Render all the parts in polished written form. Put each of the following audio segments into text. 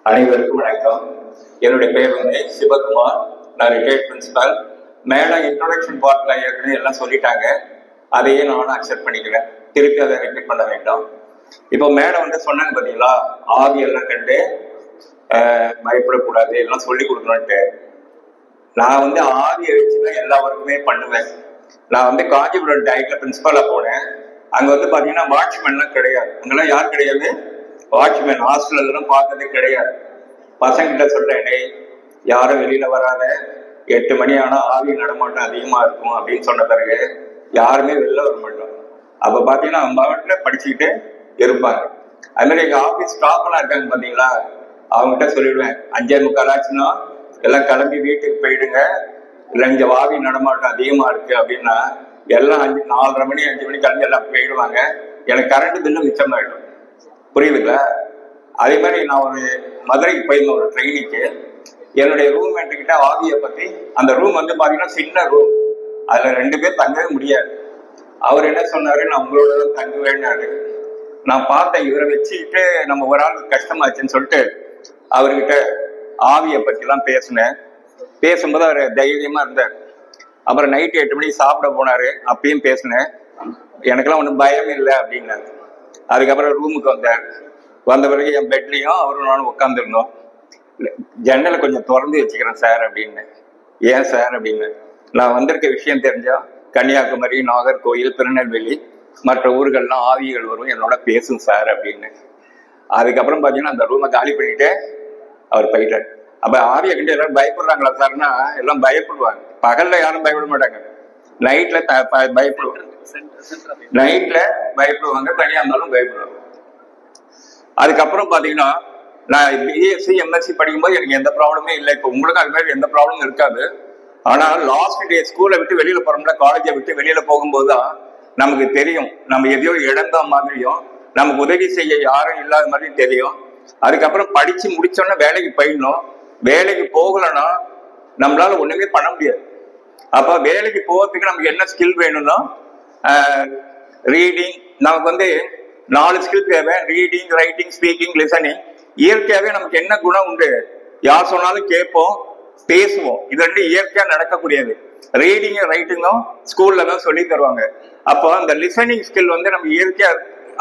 அனைவருக்கும் வணக்கம். என்னுடைய பேர் வந்து சிவகுமார். நான் ரிட்டையர்ட் பிரின்சிபல். மேடம் இன்ட்ரோடக்ஷன் பார்ட்ல ஏற்கனவே எல்லாம் சொல்லிட்டாங்க. அதையே நானும் அக்செப்ட் பண்ணிக்கிறேன். திருப்பி அதை ரிப்பீட் பண்ண வேண்டாம். இப்போ மேடம் வந்து சொன்னாங்க பார்த்தீங்களா, ஆவி எல்லாம் கண்டு பயப்படக்கூடாது, எல்லாம் சொல்லி கொடுக்கணும்ட்டு. நான் வந்து ஆவியை வச்சுதான் எல்லா ஒர்க்குமே பண்ணுவேன். நான் வந்து காஞ்சிபுரம் டயட்ல பிரின்சிபலா போனேன். அங்க வந்து பாத்தீங்கன்னா வாட்ச்மேன்லாம் கிடையாது. அங்கெல்லாம் யார் கிடையாது? வாட்ச்மேன். ஹாஸ்டல்லாம் பார்த்தது கிடையாது. பசங்கிட்ட சொல்றேன், யாரும் வெளியில வராத, 8 மணி ஆனா ஆவி நடமாட்டம் அதிகமா இருக்கும் அப்படின்னு சொன்ன பிறகு யாருமே வெளில வர மாட்டோம். அப்ப பாத்தீங்கன்னா அவங்க படிச்சுக்கிட்டு இருப்பாங்க. அது மாதிரி எங்க ஆபீஸ் ஸ்டாஃப் எல்லாம் இருக்காங்க பாத்தீங்களா, அவங்ககிட்ட சொல்லிடுவேன், 5:45 ஆச்சுன்னா எல்லாம் கிளம்பி வீட்டுக்கு போயிடுங்க, இல்லை இங்க ஆவி நடமாட்டம் அதிகமா இருக்கு அப்படின்னா எல்லாம் 4:30 மணி 5 மணி கிளம்பி எல்லாம் போயிடுவாங்க. எனக்கு கரண்ட் பில்லு மிச்சமாயிடும். புரியுதுங்களா? அதே மாதிரி நான் ஒரு மதுரைக்கு போயிருந்தேன் ஒரு ட்ரெயினுக்கு. என்னுடைய ரூம்மேட்டு கிட்ட ஆவியை பத்தி, அந்த ரூம் வந்து பாத்தீங்கன்னா சின்ன ரூம், அதுல 2 பேர் தங்கவே முடியாது. அவர் என்ன சொன்னாரு, நான் உங்களோட தான் தங்குவேன்னாரு. நான் பார்த்தேன், இவரை வச்சுக்கிட்டு நம்ம ஒரு ஆளுக்கு கஷ்டமாச்சுன்னு சொல்லிட்டு அவர்கிட்ட ஆவியை பத்தி எல்லாம் பேசினேன். பேசும்போது அவர் தைரியமா இருந்தார். அப்புறம் நைட்டு 8 மணிக்கு சாப்பிட போனாரு. அப்பயும் பேசினேன். எனக்கெல்லாம் ஒன்றும் பயம் இல்லை அப்படின்னாரு. அதுக்கப்புறம் ரூமுக்கு வந்தார். வந்த பிறகு என் பெட்லையும் அவரும் நானும் உட்காந்துருந்தோம். ஜன்னலை கொஞ்சம் திறந்து வச்சுக்கிறேன் சார் அப்படின்னு. ஏன் சார் அப்படின்னு. நான் வந்திருக்க விஷயம் தெரிஞ்சா கன்னியாகுமரி, நாகர்கோயில், திருநெல்வேலி மற்ற ஊர்கள்லாம் ஆவிகள் வரும், என்னோட பேசும் சார் அப்படின்னு. அதுக்கப்புறம் பார்த்தீங்கன்னா அந்த ரூமை காலி பண்ணிட்டு அவர் போயிட்டார். அப்ப ஆவியை கண்டு எல்லாரும் பயப்படுறாங்களா சார்னா, எல்லாம் பயப்படுவாங்க. பகல்ல யாரும் பயப்பட மாட்டாங்க, நைட்ல பயப்படுவாங்க. நைட்ல பயப்படுவாங்க, தனியா இருந்தாலும் பயப்படுவாங்க. அதுக்கப்புறம் பாத்தீங்கன்னா நான் பிஎஸ்சி எம்எஸ்சி படிக்கும்போது எனக்கு எந்த ப்ராப்ளமே இல்லை. இப்போ உங்களுக்கு அது மாதிரி எந்த ப்ராப்ளமும் இருக்காது. ஆனா லாஸ்ட் டே ஸ்கூலை விட்டு வெளியில போறோம்ல, காலேஜை விட்டு வெளியில போகும்போது தான் நமக்கு தெரியும், நம்ம எதையோ இழந்த மாதிரியும், நமக்கு உதவி செய்ய யாரும் இல்லாத மாதிரியும் தெரியும். அதுக்கப்புறம் படிச்சு முடிச்சோன்னா வேலைக்கு போயிடணும். வேலைக்கு போகலன்னா நம்மளால ஒண்ணுமே பண்ண முடியாது. அப்ப வேலைக்கு போகிறதுக்கு நமக்கு என்ன ஸ்கில் வேணும்னா, ரீடிங். நமக்கு வந்து 4 ஸ்கில் தேவை: ரீடிங், ரைட்டிங், ஸ்பீக்கிங், லிசனிங். இயற்கையாவே நமக்கு என்ன குணம் உண்டு? யார் சொன்னாலும் கேட்போம், பேசுவோம். இது 2 இயற்கையா நடக்கக்கூடியது. ரீடிங்கும் ரைட்டிங்கும் ஸ்கூல்ல தான் சொல்லி தருவாங்க. அப்போ அந்த லிசனிங் ஸ்கில் வந்து நம்ம இயற்கையா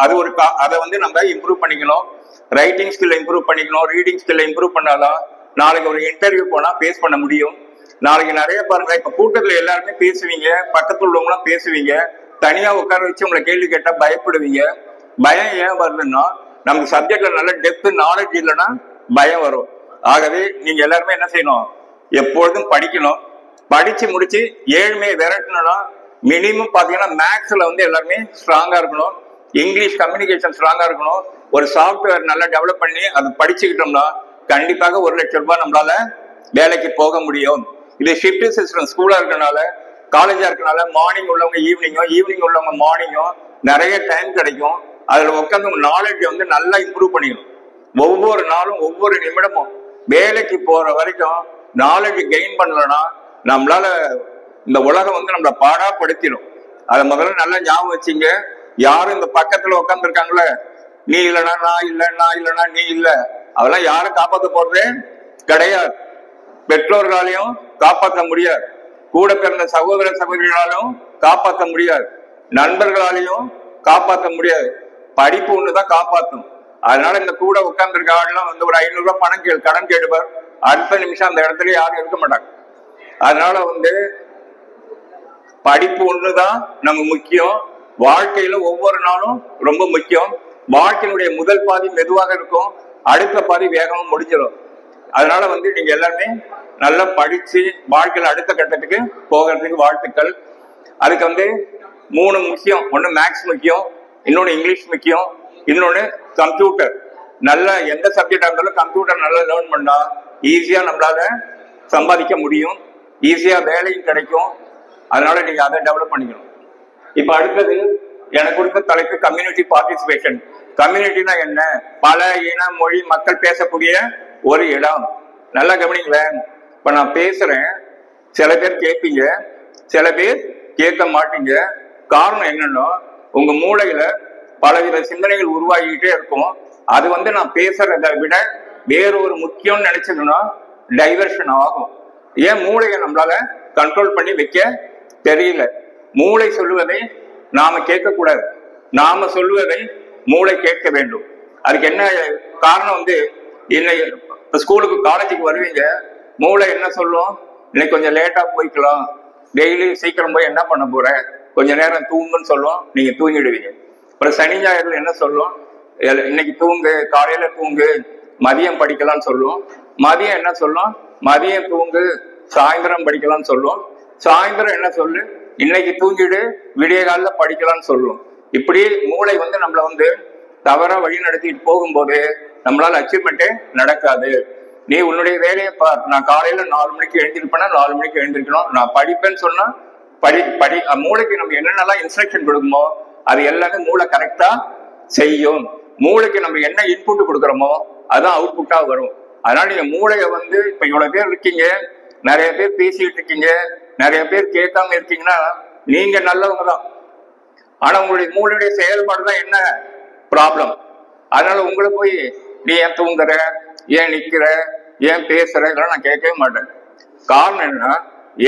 அது ஒரு அதை வந்து நம்ம இம்ப்ரூவ் பண்ணிக்கணும். ரைட்டிங் ஸ்கில்ல இம்ப்ரூவ் பண்ணிக்கணும். ரீடிங் ஸ்கில்ல இம்ப்ரூவ் பண்ணாதான் நாளைக்கு ஒரு இன்டர்வியூ போனா பேஸ் பண்ண முடியும். நாளைக்கு நிறைய பாருங்க, இப்ப கூட்டத்துல எல்லாருமே பேசுவீங்க, பக்கத்துல உள்ளவங்களாம் பேசுவீங்க, தனியா உட்கார வச்சு உங்களை கேள்வி கேட்டா பயப்படுவீங்க. பயம் ஏன் வருதுன்னா, நமக்கு சப்ஜெக்ட்ல நல்ல டெப்த் நாலேஜ் இல்லைன்னா பயம் வரும். ஆகவே நீங்க எல்லாருமே என்ன செய்யணும்? எப்பொழுதும் படிக்கணும். படிச்சு முடிச்சு ஏழ்மையை விரட்டணும்னா மினிமம் பாத்தீங்கன்னா மேக்ஸ்ல வந்து எல்லாருமே ஸ்ட்ராங்கா இருக்கணும். இங்கிலீஷ் கம்யூனிகேஷன் ஸ்ட்ராங்கா இருக்கணும். ஒரு சாஃப்ட்வேர் நல்லா டெவலப் பண்ணி அது படிச்சுக்கிட்டோம்னா கண்டிப்பாக 1 லட்சம் ரூபாய் நம்மளால வேலைக்கு போக முடியும். இது ஷிஃப்ட் சிஸ்டம். ஸ்கூலா இருக்கனால, காலேஜா இருக்கனால மார்னிங் உள்ளவங்க ஈவினிங்கும், ஈவினிங் உள்ளவங்க மார்னிங்கும் நிறைய டைம் கிடைக்கும். அதுல உட்காந்து உங்க நாலேஜ் வந்து நல்லா இம்ப்ரூவ் பண்ணிக்கணும். ஒவ்வொரு நாளும் ஒவ்வொரு நிமிடமும் வேலைக்கு போற வரைக்கும் நாலேஜ் கெயின் பண்ணலன்னா நம்மளால இந்த உலகம் வந்து நம்மளை பாடாப்படுத்திடும். அதை முதல்ல நல்லா ஞாபகம் வச்சுங்க. யாரும் இந்த பக்கத்துல உட்கார்ந்து இருக்காங்களே, நீ இல்லைனா நான் இல்லை, நான் இல்லைனா நீ இல்லை, அதெல்லாம் யாரும் காப்பாற்ற போறதே கிடையாது. பெற்றோர்களாலையும் காப்பாற்ற முடியாது, கூட பிறந்த சகோதர சகோதரிகளாலும் காப்பாற்ற முடியாது, நண்பர்களாலையும் காப்பாற்ற முடியாது. படிப்பு ஒண்ணுதான் காப்பாற்றும். அதனால இந்த கூட உட்கார்ந்து இருக்க ஆள்லாம் வந்து ஒரு 500 ரூபாய் பணம் கடன் கேடுவார். அடுத்த நிமிஷம் அந்த இடத்துல யாரும் இருக்க மாட்டாங்க. அதனால வந்து படிப்பு ஒண்ணுதான் நமக்கு முக்கியம். வாழ்க்கையில ஒவ்வொரு நாளும் ரொம்ப முக்கியம். வாழ்க்கையினுடைய முதல் பாதி மெதுவாக இருக்கும், அடுத்த பாதி வேகமா முடிஞ்சிடும். அதனால வந்து நீங்க எல்லாருமே நல்லா படிச்சு வாழ்க்கையில அடுத்த கட்டத்துக்கு போகிறதுக்கு வாழ்த்துக்கள். அதுக்கு வந்து 3 முக்கியம். ஒண்ணு மேக்ஸ் முக்கியம், இன்னொன்னு இங்கிலீஷ் முக்கியம், இன்னொன்னு கம்ப்யூட்டர். நல்ல எந்த சப்ஜெக்டா இருந்தாலும் கம்ப்யூட்டர் நல்லா லேர்ன் பண்ணா ஈஸியா நம்மளால சம்பாதிக்க முடியும், ஈஸியா வேலையும் கிடைக்கும். அதனால நீங்க அதை டெவலப் பண்ணிக்கணும். இப்ப அடுத்தது எனக்கு கொடுத்த தலைப்பு கம்யூனிட்டி பார்ட்டிசிபேஷன். கம்யூனிட்டினா என்ன? பல இன மொழி மக்கள் பேசக்கூடிய ஒரு இடம். நல்லா கவனிங்களேன். இப்ப நான் பேசுறேன், சில பேர் கேட்பீங்க, சில பேர் கேட்க மாட்டீங்க. காரணம் என்னன்னா, உங்க மூளையில பலவித சிந்தனைகள் உருவாகிக்கிட்டே இருக்கும். அது வந்து நான் பேசுறதை விட வேறொரு முக்கியம்னு நினைச்சதுன்னா டைவர்ஷன் ஆகும். ஏன் மூளையை நம்மளால கண்ட்ரோல் பண்ணி வைக்க தெரியல. மூளை சொல்லுவதை நாம கேட்கக்கூடாது, நாம சொல்லுவதை மூளை கேட்க வேண்டும். அதுக்கு என்ன காரணம் வந்து, இன்னைக்கு ஸ்கூலுக்கு காலேஜுக்கு வருவீங்க, மூளை என்ன சொல்லும், இன்னைக்கு கொஞ்சம் லேட்டா போய்க்கலாம், டெய்லி சீக்கிரம் போய் என்ன பண்ண போற, கொஞ்ச நேரம் தூங்குன்னு சொல்லும், நீங்க தூங்கிடுவீங்க. அப்புறம் சனி ஞாயிறு என்ன சொல்லும், இன்னைக்கு தூங்கு, காலையில தூங்கு, மதியம் படிக்கலாம்னு சொல்லும். மதியம் என்ன சொல்லும், மதியம் தூங்கு, சாயந்தரம் படிக்கலாம்னு சொல்லும். சாயந்தரம் என்ன சொல்லு, இன்னைக்கு தூங்கிடு, விடிய காலில படிக்கலாம்னு சொல்லும். இப்படி மூளை வந்து நம்மளை வந்து தவறா வழி நடத்திட்டு போகும்போது நம்மளால அச்சீவ்மெண்ட்டே நடக்காது. நீ உன்னுடைய வேலையை பார். நான் காலையில 4 மணிக்கு எழுந்திருப்பேன்னா 4 மணிக்கு எழுந்திருக்கணும். நான் படிப்பேன்னு சொன்னா படி மூளைக்கு நம்ம என்னென்னலாம் இன்ஸ்ட்ரக்ஷன் கொடுக்குமோ அது எல்லாமே மூளை கரெக்டா செய்யும். மூளைக்கு நம்ம என்ன இன்புட் கொடுக்குறோமோ அதான் அவுட்புட்டா வரும். அதனால நீங்க மூளையை வந்து இப்ப இவ்வளவு பேர் இருக்கீங்க, நிறைய பேர் பேசிட்டு இருக்கீங்க, நிறைய பேர் கேட்காம இருக்கீங்கன்னா நீங்க நல்லவங்க தான். ஆனா உங்களுடைய மூளையுடைய செயல்பாடு தான் என்ன ப்ராப்ளம். அதனால உங்களை போய் நீ ஏன் தூங்குற, ஏன் நிக்கிற, ஏன் பேசுற, இதெல்லாம் நான் கேட்கவே மாட்டேன். காரணம் என்ன,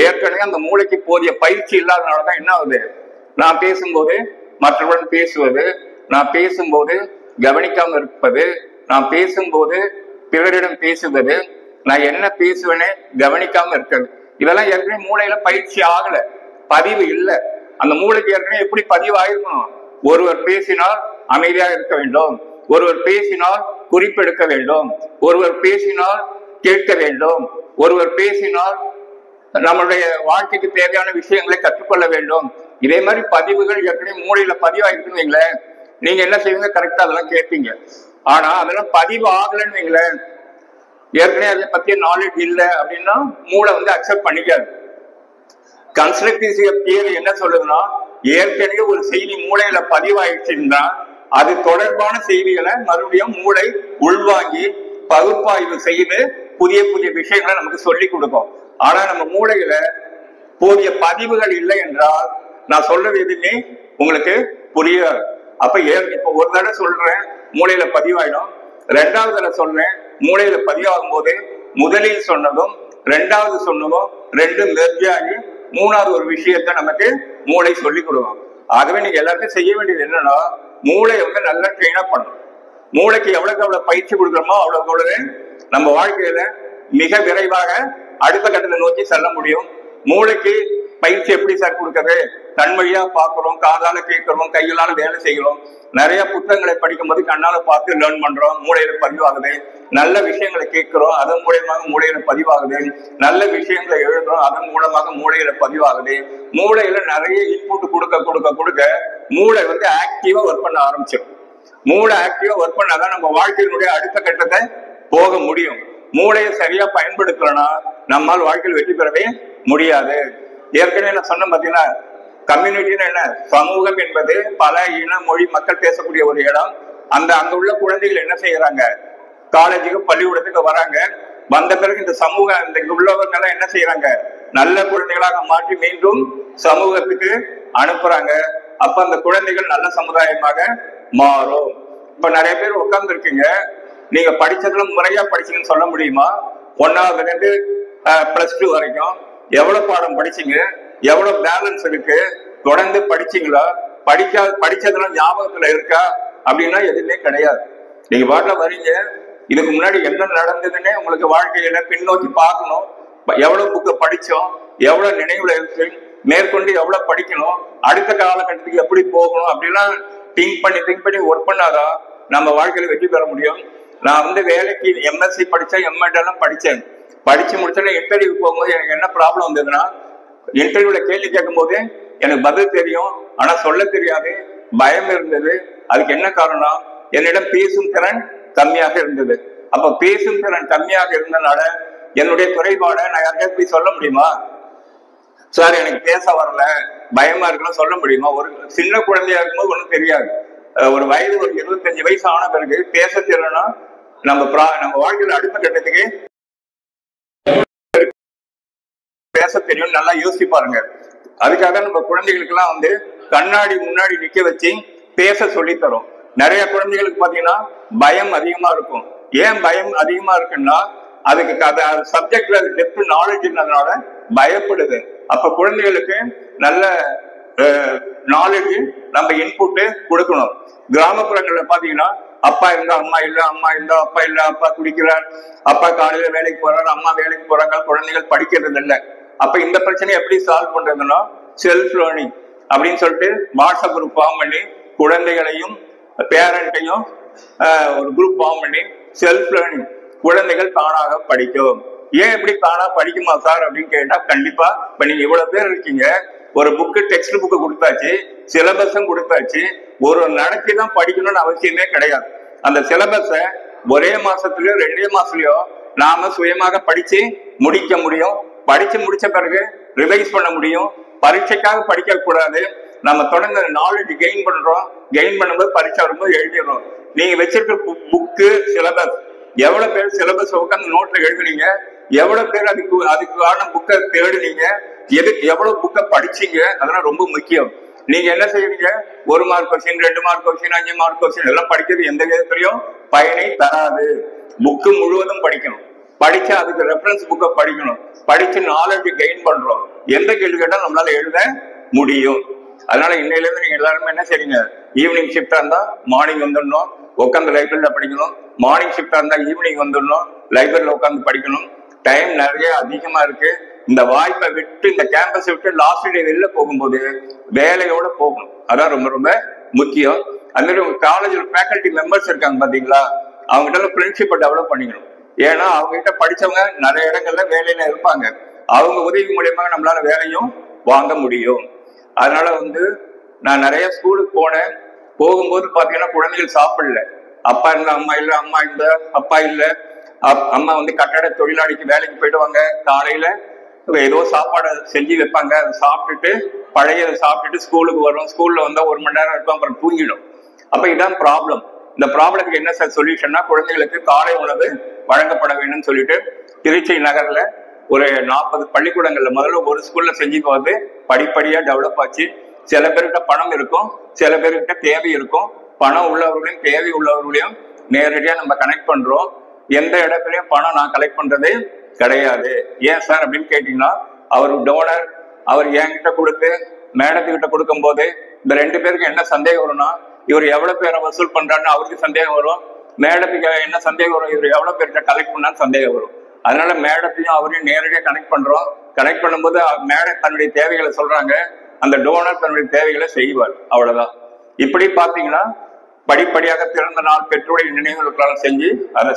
ஏற்கனவே அந்த மூளைக்கு போதிய பயிற்சி இல்லாதனாலதான் என்ன ஆகுது, நான் பேசும்போது மற்றவருடன் பேசுவது, நான் பேசும்போது கவனிக்காம இருப்பது, நான் பேசும்போது பிறரிடம் பேசுவது, நான் என்ன பேசுவேனே கவனிக்காம இருக்கிறது, இதெல்லாம் ஏற்கனவே மூளையில பயிற்சி ஆகல, பதிவு இல்லை. அந்த மூளைக்கு ஏற்கனவே எப்படி பதிவு ஆயிருக்கணும், ஒருவர் பேசினால் அமைதியாக இருக்க வேண்டும், ஒருவர் பேசினால் குறிப்பெடுக்க வேண்டும், ஒருவர் பேசினால் கேட்க வேண்டும், ஒருவர் பேசினால் நம்மளுடைய வாழ்க்கைக்கு தேவையான விஷயங்களை கற்றுக்கொள்ள வேண்டும். இதே மாதிரி பதிவுகள் ஏற்கனவே மூளையில பதிவாயிருக்குன்னு வைங்களேன், நீங்க என்ன செய்வீங்க, கரெக்டா அதெல்லாம் கேட்பீங்க. ஆனா அதெல்லாம் பதிவு ஆகலன்னு வைங்களேன், ஏற்கனவே அதை பத்திய நாலேஜ் இல்லை அப்படின்னா மூளை வந்து அக்செப்ட் பண்ணிக்காது. கன்ஸ்ட்ரக்டிவ் தியரி என்ன சொல்லுதுன்னா, ஏற்கனவே ஒரு செய்தி மூளையில பதிவாயிடுச்சுன்னா அது தொடர்பான செய்திகளை மறுபடியும் மூளை உள்வாங்கி பகுப்பாய்வு செய்து புதிய புதிய விஷயங்களை நமக்கு சொல்லி கொடுக்கும். ஆனா நம்ம மூளையில போதிய பதிவுகள் இல்லை என்றால் நான் சொல்றது எதுவுமே உங்களுக்கு புரியாது. அப்ப இப்ப ஒரு தடவை சொல்றேன் மூளையில பதிவாயிடும், 2வது தடவை சொல்றேன் மூளையில பதிவாகும் போது முதலில் சொன்னதும் 2வது சொன்னதும் 2ம் மெர்ஜாகி 3வது ஒரு விஷயத்த நமக்கு மூளை சொல்லி கொடுக்கும். ஆகவே நீங்க எல்லாருக்கும் செய்ய வேண்டியது என்னன்னா, மூளையை வந்து நல்லா ட்ரெயின் அப் பண்ணணும். மூளைக்கு எவ்வளவுக்கு எவ்வளவு பயிற்சி கொடுக்குறோமோ அவ்வளவுக்கு அவ்வளவு நம்ம வாழ்க்கையில மிக விரைவாக அடுத்த கட்டத்தை நோக்கி செல்ல முடியும். மூளைக்கு பயிற்சி எப்படி சார் கொடுக்கறது, கண் வழியா பாக்குறோம், காதால கேட்கிறோம், கைகளால வேலை செய்கிறோம், நிறைய புத்தகங்களை படிக்கும் போது கண்ணால பார்த்து லேர்ன் பண்றோம், மூளையில பதிவாகுது. நல்ல விஷயங்களை கேட்கிறோம், அதன் மூலியமாக மூளையில பதிவாகுது. நல்ல விஷயங்களை எழுதுறோம், அதன் மூலமாக மூளையில பதிவாகுது. மூளையில நிறைய இன்புட் கொடுக்க கொடுக்க கொடுக்க மூளை வந்து ஆக்டிவா ஒர்க் பண்ண ஆரம்பிச்சிடும். மூளை ஆக்டிவா ஒர்க் பண்ணாதான் நம்ம வாழ்க்கையினுடைய அடுத்த கட்டத்தை போக முடியும். மூளையை சரியா பயன்படுத்தலன்னா நம்மால் வாழ்க்கையில் வெற்றி பெறவே முடியாது. ஏற்கனவே நான் சொன்ன பாத்தீங்கன்னா, கம்யூனிட்டின்னு என்ன, சமூகம் என்பது பல இன மொழி மக்கள் பேசக்கூடிய ஒரு இடம். அங்க உள்ள குழந்தைகள் என்ன செய்யறாங்க, காலேஜுக்கு பள்ளிக்கூடத்துக்கு வராங்க, வந்த பிறகு இந்த சமூகம் இங்க உள்ளவங்க எல்லாம் என்ன செய்யறாங்க, நல்ல குழந்தைகளாக மாற்றி மீண்டும் சமூகத்துக்கு அனுப்புறாங்க. அப்ப அந்த குழந்தைகள் நல்ல சமுதாயமாக மாறும். இப்ப நிறைய பேர் உட்கார்ந்து இருக்கீங்க, நீங்க படிச்சதுல முறையா படிச்சீங்கன்னு சொல்ல முடியுமா? 1வது இருந்து +2 வரைக்கும் எவ்வளவு பாடம் படிச்சீங்க, எவ்வளவு பேலன்ஸ் இருக்கு, தொடர்ந்து படிச்சீங்களா, படிச்சதெல்லாம் ஞாபகத்துல இருக்கா அப்படின்னா எதுவுமே கிடையாது. நீங்க பாட்டுல வரீங்க, இதுக்கு முன்னாடி என்ன நடந்ததுன்னு உங்களுக்கு வாழ்க்கையில பின்னோக்கி பார்க்கணும். எவ்வளவு புக்கை படிச்சோம், எவ்வளவு நினைவுல இருக்கு, மேற்கொண்டு எவ்வளவு படிக்கணும், அடுத்த காலகட்டத்துக்கு எப்படி போகணும் அப்படிலாம் திங்க் பண்ணி ஒர்க் பண்ணாதான் நம்ம வாழ்க்கையில வெற்றி பெற முடியும். நான் வந்து வேலைக்கு MSc படிச்சேன், M.Ed எல்லாம் படிச்சேன். படிச்சு முடிச்சோன்னா இன்டர்வியூ போகும்போது எனக்கு என்ன ப்ராப்ளம் வந்ததுன்னா, இன்டர்வியூல கேள்வி கேட்கும் போது எனக்கு பதில் தெரியும், ஆனா சொல்ல தெரியாது, பயம் இருந்தது. அதுக்கு என்ன காரணம், என்னிடம் பேசும் திறன் கம்மியாக இருந்தது. அப்ப பேசும் திறன் கம்மியாக இருந்தனால என்னுடைய குறைபாடை நான் யாருக்காவது போய் சொல்ல முடியுமா? சார் எனக்கு பேச வரல, பயமா இருக்குன்னு சொல்ல முடியுமா? ஒரு சின்ன குழந்தையா இருக்கும்போது ஒன்றும் தெரியாது. ஒரு வயது ஒரு 25 வயசு ஆன பிறகு பேச தெரியலன்னா நம்ம வாழ்க்கையில அடுத்த கட்டத்துக்கு பேச தெரியும். நல்லா யோசிச்சு பாருங்க. அதுக்காக நம்ம குழந்தைகளுக்கு எல்லாம் வந்து கண்ணாடி முன்னாடி நிக்க வச்சு பேச சொல்லித்தரும். நிறைய குழந்தைகளுக்கு பாத்தீங்கன்னா பயம் அதிகமா இருக்கும். ஏன் பயம் அதிகமா இருக்குன்னா அதுக்கு சப்ஜெக்ட்ல டெப்த் நாலேஜ் இல்லாதனால பயப்படுது. அப்ப குழந்தைகளுக்கு நல்ல நாலேஜ் நம்ம இன்புட் கொடுக்கணும். கிராமப்புறங்கள்ல பாத்தீங்கன்னா அப்பா இருந்தா அம்மா இல்ல, அம்மா இருந்தா அப்பா இல்ல, அப்பா குடிக்கிறார், அப்பா காலையில வேலைக்கு போறாரு, அம்மா வேலைக்கு போறாங்க, குழந்தைகள் படிக்கிறது இல்லை. அப்ப இந்த பிரச்சனையை எப்படி சால்வ் பண்றதுன்னா செல்ஃப் லேர்னிங் அப்படின்னு சொல்லிட்டு வாட்ஸ்அப் குரூப் ஃபார்ம் பண்ணி குழந்தைகளையும் பேரண்ட்டையும் ஒரு குரூப் ஃபார்ம் பண்ணி செல்ஃப் லேர்னிங் குழந்தைகள் தானாக படிக்கும். ஏன் எப்படி தானா படிக்குமா சார் அப்படின்னு கேட்டா, கண்டிப்பா இப்ப நீங்க இவ்வளவு பேர் இருக்கீங்க, ஒரு புக்கு டெக்ஸ்ட் புக்கு கொடுத்தாச்சு, சிலபஸும் கொடுத்தாச்சு, ஒரு நடத்தி தான் படிக்கணும்னு அவசியமே கிடையாது. அந்த சிலபஸை ஒரே மாசத்துலயோ 2 மாசத்துலயோ நாம சுயமாக படிச்சு முடிக்க முடியும். படிச்சு முடிச்ச பிறகு ரிவைஸ் பண்ண முடியும். பரீட்சைக்காக படிக்க கூடாது. நம்ம தொடர்ந்து நாலேஜ் கெயின் பண்றோம். கெயின் பண்ணும்போது பரீட்சை வரும்போது எழுதிடுறோம். நீங்க வச்சிருக்க புக்கு சிலபஸ் எவ்வளவு பேர் சிலபஸ் உட்காந்து நோட்ல எழுதுனீங்க, எவ்வளவு பேர் அதுக்கான புக்கை தேடுனீங்க, எவ்வளவு புக்கை படிச்சீங்க, அதெல்லாம் ரொம்ப முக்கியம். நீங்க என்ன செய்வீங்க, 1 mark question, 2 mark question, 5 mark question எல்லாம் படிக்கிறது எந்த விதத்திலையும் பயனை தராது. புக்கு முழுவதும் படிக்கணும். படிச்சு அதுக்கு ரெஃபரன்ஸ் புக்கை படிக்கணும். படிச்சு நாலேஜ் கெயின் பண்றோம். எந்த கேள்வி கேட்டாலும் நம்மளால எழுத முடியும். அதனால இன்னையில இருந்து நீங்க எல்லாருமே என்ன செய்றீங்க, ஈவினிங் ஷிஃப்டா இருந்தா மார்னிங் வந்துடணும், உட்காந்து லைப்ரரியில படிக்கணும். மார்னிங் ஷிஃப்டா இருந்தா ஈவினிங் வந்துடணும், லைப்ரரியில உட்காந்து படிக்கணும். டைம் நிறைய அதிகமா இருக்கு. இந்த வாய்ப்பை விட்டு, இந்த கேம்பஸை விட்டு லாஸ்ட் டே வெளில போகும்போது வேலையோட போகணும். அதான் ரொம்ப ரொம்ப முக்கியம். அது மாதிரி உங்க காலேஜ்ல ஃபேக்கல்டி மெம்பர்ஸ் இருக்காங்க பாத்தீங்களா, அவங்க கிட்ட ஃப்ரெண்ட்ஷிப்பை டெவலப் பண்ணிக்கணும். ஏன்னா அவங்க கிட்ட படிச்சவங்க நிறைய இடங்கள்ல வேலையில இருப்பாங்க. அவங்க உதவி மூலியமாக நம்மளால வேலையும் வாங்க முடியும். அதனால நான் நிறைய ஸ்கூலுக்கு போனேன். போகும்போது பாத்தீங்கன்னா குழந்தைகள் சாப்பிடல. அப்பா இருந்தா அம்மா இல்ல, அம்மா இருந்தா அப்பா இல்ல. அம்மா கட்டட தொழிலாளிக்கு வேலைக்கு போயிடுவாங்க. காலையில ஏதோ சாப்பாடு செஞ்சு வைப்பாங்க, அதை சாப்பிட்டுட்டு பழையதை சாப்பிட்டுட்டு ஸ்கூலுக்கு வரும். ஸ்கூல்ல 1 மணி நேரம் இருக்கும், அப்புறம் தூங்கிடும். அப்ப இதான் ப்ராப்ளம். இந்த ப்ராப்ளத்துக்கு என்ன சார் சொல்யூஷன்னா, குழந்தைகளுக்கு காலை உணவு வழங்கப்பட வேண்டும் சொல்லிட்டு திருச்சி நகர்ல ஒரு 40 பள்ளிக்கூடங்கள்ல முதல்ல ஒரு ஸ்கூல்ல செஞ்சு பார்த்து படிப்படியா டெவலப் ஆச்சு. சில பேர்கிட்ட பணம் இருக்கும், சில பேர்கிட்ட தேவை இருக்கும். பணம் உள்ளவர்களையும் தேவை உள்ளவர்களையும் நேரடியா நம்ம கனெக்ட் பண்றோம். எந்த இடத்துலயும் பணம் நான் கலெக்ட் பண்றதே கிடையாது. ஏன் சார் அப்படின்னு கேட்டீங்கன்னா, அவர் டோனர், அவர் என்கிட்ட கொடுத்து மேடத்துக்கிட்ட கொடுக்கும் போது இந்த 2 பேருக்கு என்ன சந்தேகம் வரும்னா, இவர் எவ்வளவு பேரை வசூல் பண்றாருன்னு அவருக்கு சந்தேகம் வரும். மேடத்துக்கு என்ன சந்தேகம் வரும், இவர் எவ்வளவு பேர்கிட்ட கலெக்ட் பண்ணான்னு சந்தேகம் வரும். அதனால மேடத்தையும் அவரையும் நேரடியாக கனெக்ட் பண்றோம். கனெக்ட் பண்ணும்போது மேடம் தன்னுடைய தேவைகளை சொல்றாங்க, அந்த டோனர் தன்னுடைய தேவைகளை செய்வார். அவ்வளவுதான். இப்படி பாத்தீங்கன்னா படிப்படியாக பிறந்த நாள் பெற்றோருடைய நினைவுகளுக்கெல்லாம்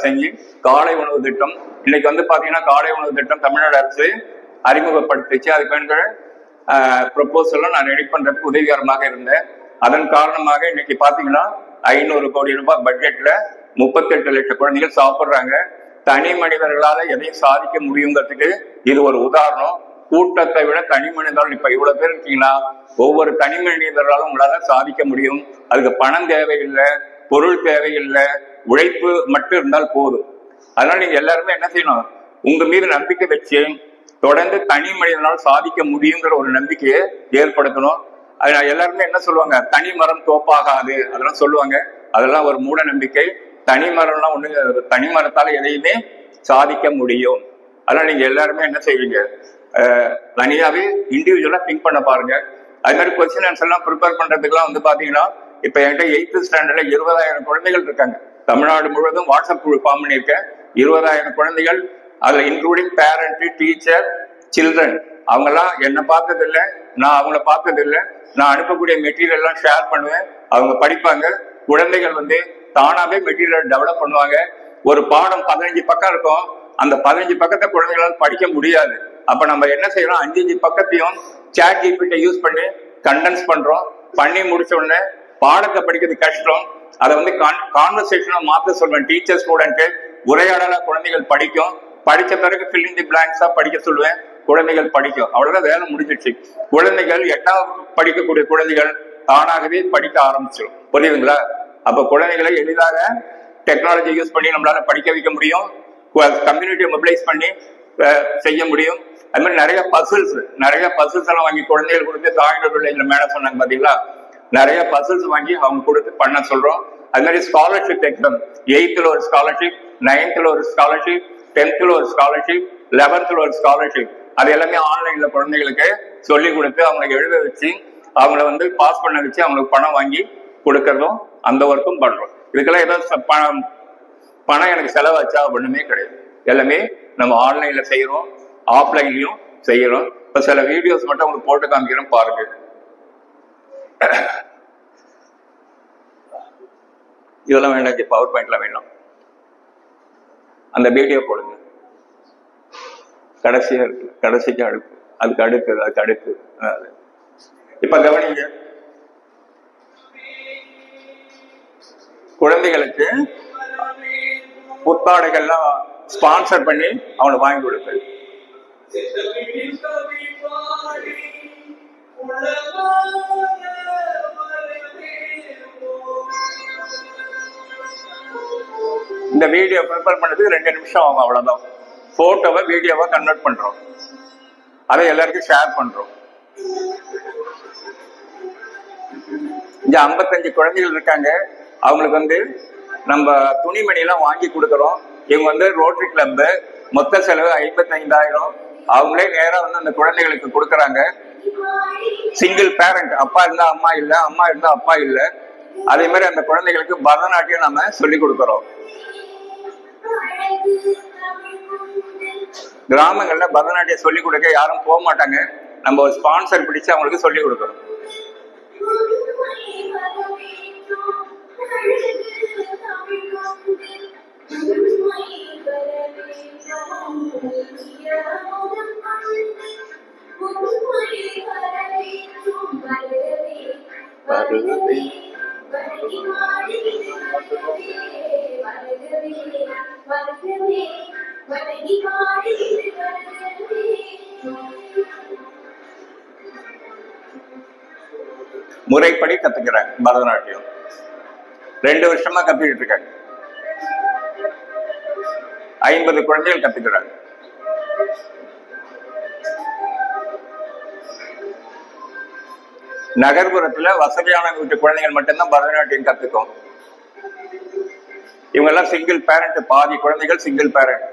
செஞ்சு காலை உணவு திட்டம் இன்னைக்கு பாத்தீங்கன்னா காலை உணவு திட்டம் தமிழ்நாடு அரசு அறிமுகப்படுத்திச்சு. அதுக்கு வேண்டிய ப்ரொபோசலும் நான் ரெடி பண்றதுக்கு உதவிகரமாக இருந்தேன். அதன் காரணமாக இன்னைக்கு பாத்தீங்கன்னா 500 கோடி ரூபாய் பட்ஜெட்ல 38 லட்சம் குழந்தைகள் சாப்பிடுறாங்க. தனி மனிதர்களால எதையும் சாதிக்க முடியுங்கிறதுக்கு இது ஒரு உதாரணம். கூட்டத்தை விட தனி மனிதர்கள் இப்ப இவ்வளவு பேர் இருக்கீங்கன்னா, ஒவ்வொரு தனி மனிதர்களாலும் உங்களால சாதிக்க முடியும். அதுக்கு பணம் தேவையில்லை, பொருள் தேவையில்லை, உழைப்பு மட்டும் இருந்தால் போதும். அதனால நீங்க எல்லாருமே என்ன செய்யணும், உங்க மீது நம்பிக்கை வச்சு தொடர்ந்து தனி மனிதனால் சாதிக்க முடியுங்கிற ஒரு நம்பிக்கையை ஏற்படுத்தணும். அதனால எல்லாருமே என்ன சொல்லுவாங்க, தனி மரம் தோப்பாகாது அதெல்லாம் சொல்லுவாங்க. அதெல்லாம் ஒரு மூட நம்பிக்கை. தனி மரம்லாம் தனி மரத்தால எதையுமே சாதிக்க முடியும். அதனால நீங்க எல்லாருமே என்ன செய்வீங்க, தனியாவே இண்டிவிஜுவலா திங்க் பண்ண பாருங்க. அது மாதிரி கொஸ்டின் ஆன்சர் எல்லாம் ப்ரிப்பேர் பண்றதுக்குலாம் பாத்தீங்கன்னா, இப்ப என்கிட்ட 8th ஸ்டாண்டர்ட்ல 20,000 குழந்தைகள் இருக்காங்க. தமிழ்நாடு முழுவதும் வாட்ஸ்அப் குழு ஃபார்ம் பண்ணியிருக்கேன். 20,000 குழந்தைகள், அதுல இன்க்ளூடிங் பேரண்ட், டீச்சர், சில்ட்ரன். அவங்கெல்லாம் என்னை பார்த்தது இல்லை, நான் அவங்கள பார்த்தது இல்லை. நான் அனுப்பக்கூடிய மெட்டீரியல் எல்லாம் ஷேர் பண்ணுவேன், அவங்க படிப்பாங்க. குழந்தைகள் தானாவே மெட்டீரியல் டெவலப் பண்ணுவாங்க. ஒரு பாடம் 15 பக்கம் இருக்கும், அந்த 15 பக்கத்தை குழந்தைகளால் படிக்க முடியாது. அப்ப நம்ம என்ன செய்யறோம், 5 பக்கத்தையும் சாட் ஜிபிடி யூஸ் பண்ணி கண்டென்ஸ் பண்றோம். பண்ணி முடிச்ச உடனே பாடத்தை படிக்கிறது கஷ்டம், அதை கான்வர்சேஷனா மாத்த சொல்வேன். டீச்சர் ஸ்டூடெண்ட் உரையாடலா குழந்தைகள் படிக்கும். படிச்ச பிறகு ஃபில் இன் தி பிளாங்க்ஸா படிக்க சொல்லுவேன், குழந்தைகள் படிக்கும். அவ்வளவுதான், வேலை முடிஞ்சிடுச்சு. குழந்தைகள் 8வது படிக்கக்கூடிய குழந்தைகள் தானாகவே படிக்க ஆரம்பிச்சிடும். புரியுதுங்களா? அப்ப குழந்தைகளை எளிதாக டெக்னாலஜி யூஸ் பண்ணி நம்மளால படிக்க வைக்க முடியும். கம்யூனிட்டியை மொபிலைஸ் பண்ணி செய்ய முடியும். அது மாதிரி நிறைய பசில்ஸ் எல்லாம் வாங்கி குழந்தைகள் கொடுத்து தாய்நூறு மேடம் சொன்னாங்க பாத்தீங்களா, நிறைய பசில்ஸ் வாங்கி அவங்க கொடுத்து பண்ண சொல்றோம். அது மாதிரி ஸ்காலர்ஷிப் எக்ஸாம் 8th ஒரு ஸ்காலர்ஷிப், 9th ஒரு ஸ்காலர்ஷிப், 10th ஒரு ஸ்காலர்ஷிப், 11th ஒரு ஸ்காலர்ஷிப், அது எல்லாமே ஆன்லைன்ல குழந்தைகளுக்கு சொல்லி கொடுத்து அவங்களுக்கு எழுத வச்சு அவங்கள வந்து பாஸ் பண்ண வச்சு அவங்களுக்கு பணம் வாங்கி கொடுக்கறதும் அந்த ஒர்க்கும் பண்றோம். இதுக்கெல்லாம் ஏதாவது பணம் எனக்கு செலவாச்சா ஒண்ணுமே கிடையாது. எல்லாமே நம்ம ஆன்லைன்ல செய்யறோம், ஆஃப்லைன்லயும் செய்யறோம். இப்ப சில வீடியோஸ் மட்டும் உங்களுக்கு போட்டு காமிக்கிறோம் பாருங்க. இதெல்லாம் வேண்டாம், பவர் பாயிண்ட்லாம் வேண்டாம். அந்த வீடியோ போடுங்க. கடைசியா இருக்கு, கடைசிக்கு அடுப்பு, அதுக்கு அடுத்து, அதுக்கு அடுத்து. இப்ப கவனிங்க, குழந்தைகளுக்கு புத்தாடைகள்லாம் ஸ்பான்சர் பண்ணி அவனுக்கு வாங்கி கொடுப்பது. இந்த வீடியோ ப்ரிப்பேர் பண்ணதுக்கு 2 நிமிஷம் ஆகும், அவ்வளவுதான். போட்டோவை வீடியோவா கன்வெர்ட் பண்றோம், அதை எல்லாருக்கும் ஷேர் பண்றோம். இங்க 55 குழந்தைகள் இருக்காங்க. அவங்களுக்கு வந்து நம்ம துணிமணி எல்லாம் வாங்கி கொடுக்கறோம். இவங்க வந்து ரோட்டரி கிளப், மொத்த செலவு 55,000. அவங்களே நேரா வந்து அந்த குழந்தைகளுக்கு கொடுக்கறாங்க. சிங்கிள் பேரண்ட், அப்பா இருந்தா அம்மா இல்ல, அம்மா இருந்தா அப்பா இல்ல. அதே மாதிரி அந்த குழந்தைகளுக்கு பரதநாட்டியம் நாம சொல்லி கொடுக்கறோம். கிராமங்கள்ல பரதநாட்டியம் சொல்லி கொடுக்க யாரும் போக மாட்டாங்க. நம்ம ஒரு ஸ்பான்சர் பிடிச்சு அவங்களுக்கு சொல்லி கொடுக்கறோம். முறைப்படி கத்துக்கிறாங்க பரதநாட்டியம். 2 வருஷமா கத்துக்கிட்டு இருக்காங்க. 50 குழந்தைகள் கத்துக்கிறாங்க. நகர்ப்புறத்துல வசதியான வீட்டு குழந்தைகள் மட்டும்தான் பரதநாட்டியம் கத்துக்கும். இவங்க எல்லாம் சிங்கிள் பேரண்ட், பாதி குழந்தைகள் சிங்கிள் பேரண்ட்.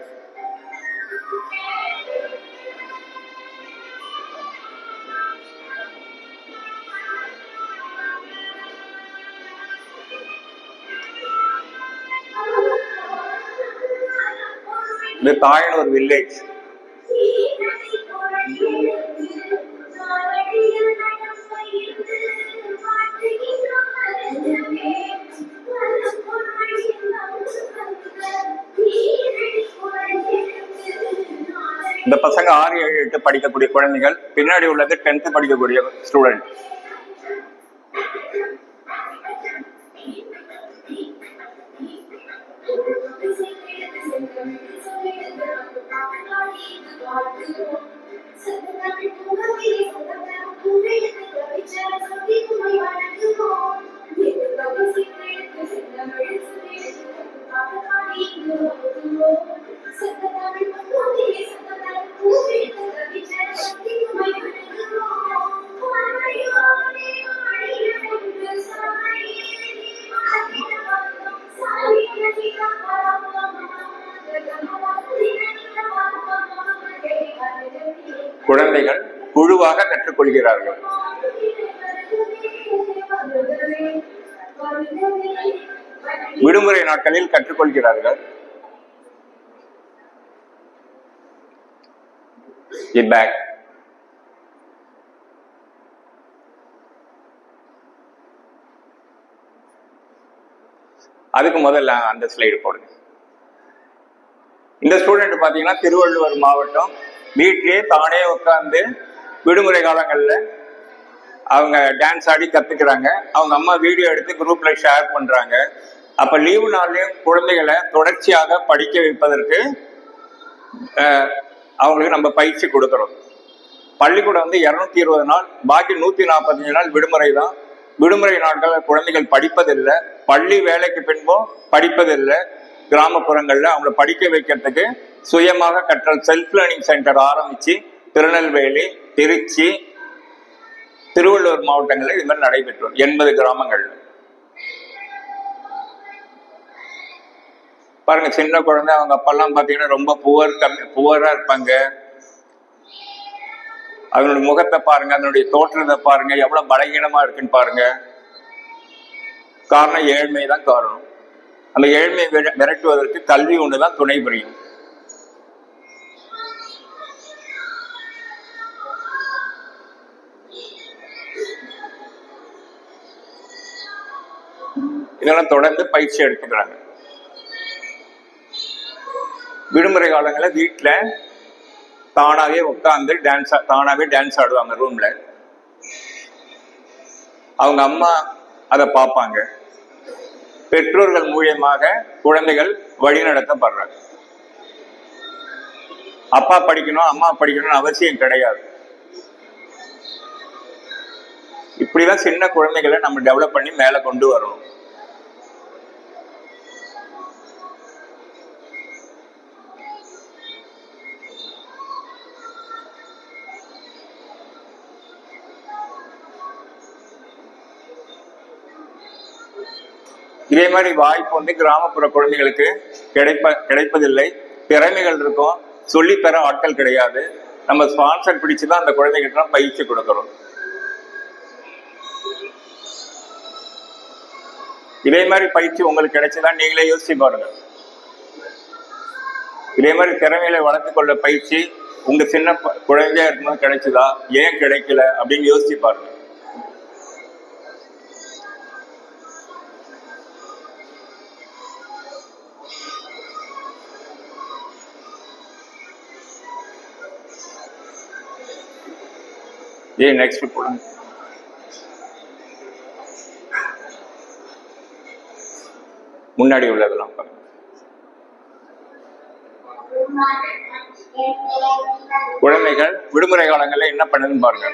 இது தாயனூர் வில்லேஜ். இந்த பசங்க 6, 7, 8 படிக்கக்கூடிய குழந்தைகள். பின்னாடி உள்ளது 10th படிக்கக்கூடிய ஸ்டூடெண்ட். குழந்தைகள் குழுவாக கற்றுக்கொள்கிறார்கள். விடுமுறை நாட்களில் கற்றுக்கொள்கிறார்கள். அதுக்கு முதல்ல அந்த ஸ்லைடு போடுங்க. இந்த ஸ்டூடெண்ட் பாத்தீங்கன்னா திருவள்ளுவர் மாவட்டம். வீட்டிலேயே தானே உட்கார்ந்து விடுமுறை காலங்கள்ல அவங்க டான்ஸ் ஆடி கத்துக்கிறாங்க. அவங்க அம்மா வீடியோ எடுத்து குரூப்ல ஷேர் பண்றாங்க. அப்ப லீவு நாள்லயும் குழந்தைகளை தொடர்ச்சியாக படிக்க வைப்பதற்கு அவங்களுக்கு நம்ம பயிற்சி கொடுக்கிறோம். பள்ளிக்கூடம் வந்து 220 நாள், பாக்கி 145 நாள் விடுமுறை தான். விடுமுறை நாட்கள் குழந்தைகள் படிப்பதில்லை. பள்ளி வேலைக்கு பின்பும் படிப்பதில்லை. கிராமப்புறங்கள்ல அவங்களை படிக்க வைக்கிறதுக்கு சுயமாக கற்றல் செல்ஃப் லேர்னிங் சென்டர் ஆரம்பிச்சு திருநெல்வேலி, திருச்சி, திருவள்ளூர் மாவட்டங்களில் இது மாதிரி நடைபெற்று 80 கிராமங்கள். பாருங்க, சின்ன குழந்தை, அவங்க அப்பெல்லாம் பாத்தீங்கன்னா ரொம்ப புவரா இருப்பாங்க. அதனுடைய முகத்தை பாருங்க, அதனுடைய தோற்றத்தை பாருங்க, எவ்வளவு பலகீனமா இருக்குன்னு பாருங்க. காரணம் ஏழ்மை தான் காரணம். அந்த ஏழ்மையை விரட்டுவதற்கு கல்வி ஒண்ணுதான் துணை புரியும். இதெல்லாம் தொடர்ந்து பயிற்சி எடுத்துக்கிறாங்க. விடுமுறை காலங்களில் வீட்டுல தானாவே உட்காந்து தானாவே டான்ஸ் ஆடுவாங்க ரூம்ல. அவங்க அம்மா அதை பார்ப்பாங்க. பெற்றோர்கள் மூலியமாக குழந்தைகள் வழிநடத்தப்படுறாங்க. அப்பா படிக்கணும், அம்மா படிக்கணும்னு அவசியம் கிடையாது. இப்படிதான் சின்ன குழந்தைகளை நம்ம டெவலப் பண்ணி மேல கொண்டு வரணும். இதே மாதிரி வாய்ப்பு வந்து கிராமப்புற குழந்தைகளுக்கு கிடைப்பதில்லை. திறமைகள் இருக்கும், சொல்லி தர ஆட்கள் கிடையாது. நம்ம ஸ்பான்சர் பிடிச்சுதான் அந்த குழந்தைகிட்ட பயிற்சி கொடுக்கிறோம். இதே மாதிரி பயிற்சி உங்களுக்கு கிடைச்சதான் நீங்களே யோசிச்சு பாருங்க. இதே மாதிரி திறமைகளை வளர்த்து கொள்ள பயிற்சி உங்க சின்ன குழந்தையா இருக்கும்போது கிடைச்சதா, ஏன் கிடைக்கல அப்படின்னு யோசிச்சு பாருங்க. நெக்ஸ்ட் போடுங்க. முன்னாடி உள்ளதெல்லாம் பாருங்க. குழந்தைகள் விடுமுறை காலங்களில் என்ன பண்ணுதுன்னு பாருங்க.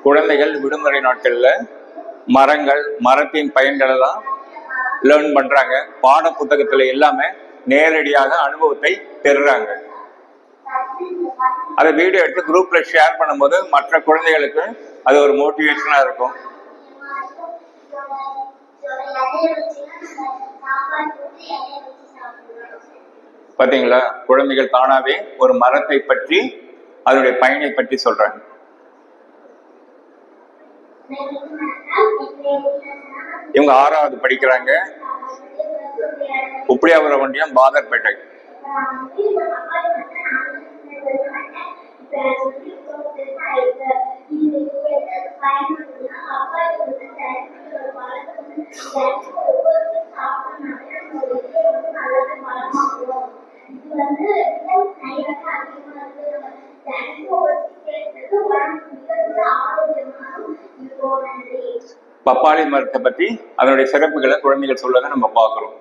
குழந்தைகள் விடுமுறை நாட்கள்ல மரத்தின் பயன்களை எல்லாம் லேர்ன் பண்றாங்க. பாட புத்தகத்துல எல்லாமே நேரடியாக அனுபவத்தை பெறுறாங்க. அதை வீடியோ எடுத்து குரூப்ல ஷேர் பண்ணும்போது மற்ற குழந்தைகளுக்கு அது ஒரு மோட்டிவேஷனா இருக்கும். பாத்தீங்களா, குழந்தைகள் தானாவே ஒரு மரத்தை பற்றி அதனுடைய பயனை பற்றி சொல்றாங்க. இவங்க 6வது படிக்கிறாங்க. உப்பிலியாபுரம் ஒன்றியம் பாதர்பேட்டை. பப்பாளி மரத்தை பத்தி அதனுடைய சிறப்புகளை குழந்தைகள் சொல்லதை நம்ம பார்க்கிறோம்.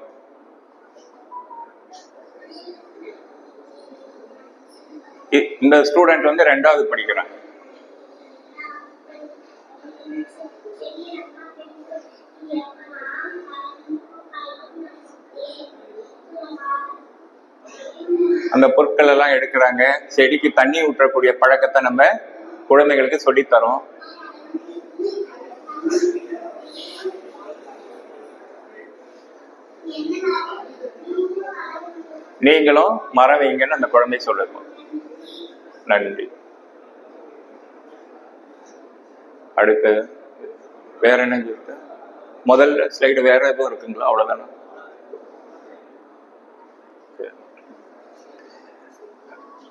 இந்த ஸ்டூடெண்ட் வந்து 2வது படிக்கிறாங்க. அந்த பொருட்கள் எல்லாம் எடுக்கிறாங்க. செடிக்கு தண்ணி ஊற்றக்கூடிய பழக்கத்தை நம்ம குழந்தைகளுக்கு சொல்லித்தரோம். நீங்களும் மரம் வைங்கன்னு அந்த குழந்தை சொல்லுவோம். நன்றி. அடுத்து வேற என்ன இருக்கு? முதல் ஸ்லைடு வேற எதுவும் இருக்குங்களா? அவ்வளவுதானே.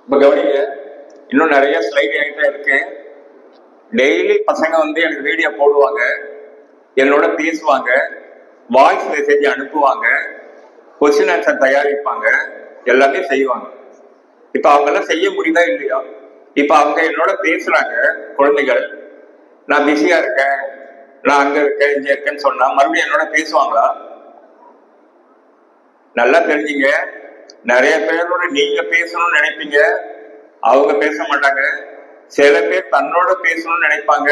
இப்ப கவனிங்க, இன்னும் நிறைய ஸ்லைடு என்கிட்ட இருக்கு. டெய்லி பசங்க வந்து எனக்கு வீடியோ போடுவாங்க, என்னோட பேசுவாங்க, வாய்ஸ் மெசேஜ் அனுப்புவாங்க, கொஸ்டின் ஆன்சர் தயாரிப்பாங்க, எல்லாமே செய்வாங்க. இப்ப அவங்க எல்லாம் செய்ய முடியுதா இல்லையா? இப்ப அவங்க என்னோட பேசுறாங்க குழந்தைகள், நான் பிஸியா இருக்கேன், நான் அங்க இருக்கேன் இங்க இருக்கேன்னு சொன்னா மறுபடியும் என்னோட பேசுவாங்களா? நல்லா தெரிஞ்சுங்க, நிறைய பேரோட நீங்க பேசணும்னு நினைப்பீங்க, அவங்க பேச மாட்டாங்க. சில பேர் தன்னோட பேசணும்னு நினைப்பாங்க,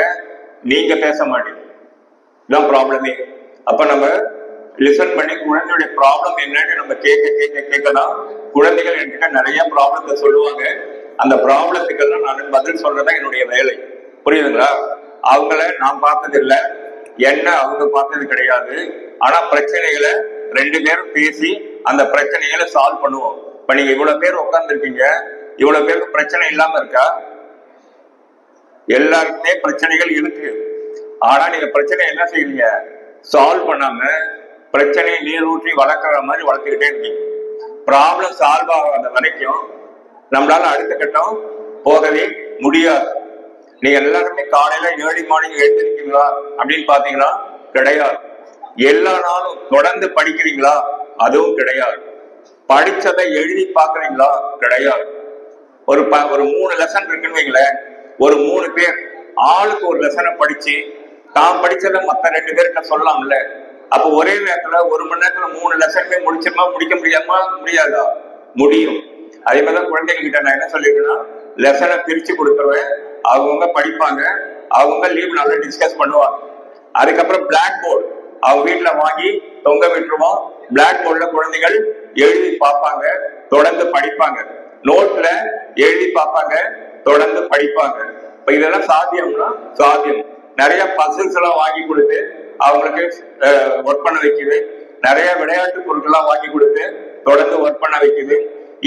நீங்க பேச மாட்டீங்க. இதுதான் ப்ராப்ளமே. அப்ப நம்ம லிசன் பண்ணி குழந்தையுடைய ப்ராப்ளம் என்னன்னு நம்ம கேட்க கேட்க கேட்கதான் குழந்தைகள் என்கிட்ட நிறைய ப்ராப்ளத்தை சொல்லுவாங்க. அந்த ப்ராப்ளத்துக்கெல்லாம் நான் பதில் சொல்றதான் என்னுடைய வேலை. புரியுதுங்களா? அவங்கள நான் பார்த்தது இல்லை, என்ன அவங்க பார்த்தது கிடையாது. ஆனா பிரச்சனைகளை 2 பேரும் பேசி அந்த பிரச்சனைகளை சால்வ் பண்ணுவோம். இப்ப நீங்க இவ்வளவு பேர் உட்கார்ந்துருக்கீங்க, இவ்வளவு பேருக்கு பிரச்சனை இல்லாம இருக்கா? எல்லாருக்குமே பிரச்சனைகள் இருக்கு. ஆனா நீங்க பிரச்சனை என்ன செய்வீங்க? சால்வ் பண்ணாம பிரச்சனையை நீர் ஊற்றி வளர்க்குற மாதிரி வளர்த்துக்கிட்டே இருக்கீங்க. ப்ராப்ளம் சால்வ் ஆகாத வரைக்கும் நம்மளால அடுத்த கட்டம் போகவே முடியாது. நீங்க எல்லாருமே காலையில ஏர்லி மார்னிங் எழுந்திருக்கீங்களா அப்படின்னு பாத்தீங்கன்னா கிடையாது. எல்லா நாளும் தொடர்ந்து படிக்கிறீங்களா? அதுவும் கிடையாது. படிச்சதை எழுதி பாக்குறீங்களா? கிடையாது. ஒரு 3 லெசன் இருக்குன்னு வைங்களேன், ஒரு 3 பேர் ஆளுக்கு ஒரு லெசனை படிச்சு தான் படிச்சதை மத்த 2 பேர்கிட்ட சொல்லலாம்ல. அப்ப ஒரே நேரத்துல 1 மணி நேரத்துல 3 லெசனுமே முடிச்சிருமா? முடிக்க முடியாதா? முடியும். அதே மாதிரிதான் குழந்தைங்க கிட்ட நான் என்ன சொல்லிருக்கேன்னா, லெசனை பிரிச்சு கொடுத்துருவேன், அவங்க படிப்பாங்க, அவங்க லீவ் நல்லா டிஸ்கஸ் பண்ணுவாங்க. அதுக்கப்புறம் பிளாக் போர்டு அவங்க வீட்டுல வாங்கி தொங்க விட்டுருவோம். பிளாக் போர்டுல குழந்தைகள் எழுதி பார்ப்பாங்க, தொடர்ந்து படிப்பாங்க. நோட்ல எழுதி பார்ப்பாங்க, தொடர்ந்து படிப்பாங்க. இப்ப இதெல்லாம் சாத்தியம்னா சாத்தியம். நிறைய பசில்ஸ் எல்லாம் வாங்கி கொடுத்து அவங்களுக்கு ஒர்க் பண்ண வைக்குது. நிறைய விளையாட்டு பொருட்கள்லாம் வாங்கி கொடுத்து தொடர்ந்து ஒர்க் பண்ண வைக்குது.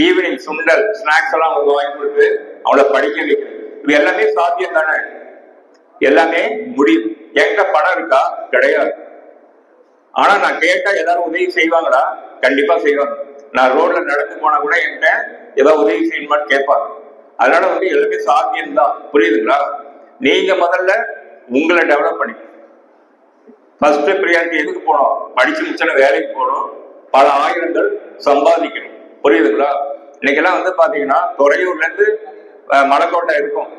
ஈவினிங் சுண்டல் ஸ்நாக்ஸ் எல்லாம் அவங்க வாங்கி கொடுத்து அவங்கள படிக்க வைக்குது. இது எல்லாமே சாத்தியம் தானே? எல்லாமே முடியும். என்கிட்ட பணம் இருக்கா? கிடையாது. ஆனா நான் கேட்டா எல்லாரும் உதவி செய்வாங்களா? கண்டிப்பா செய்வாங்க. நான் ரோட்ல நடந்து போனா கூட என்கிட்ட ஏதாவது உதவி செய்யணுமான்னு கேட்பாங்க. அதனால எல்லாமே சாத்தியம்தான். புரியுதுங்களா? நீங்க முதல்ல உங்களை டெவலப் பண்ணி ஃபர்ஸ்ட் ப்ரியாரிட்டி எதுக்கு போனோம்? படிச்சு முடிச்சன வேலைக்கு போகணும், பல ஆயிரங்கள் சம்பாதிக்கணும். புரியுதுங்களா? இன்னைக்கெல்லாம் பாத்தீங்கன்னா துறையூர்ல இருந்து மலைக்கோட்டை இருக்கும்.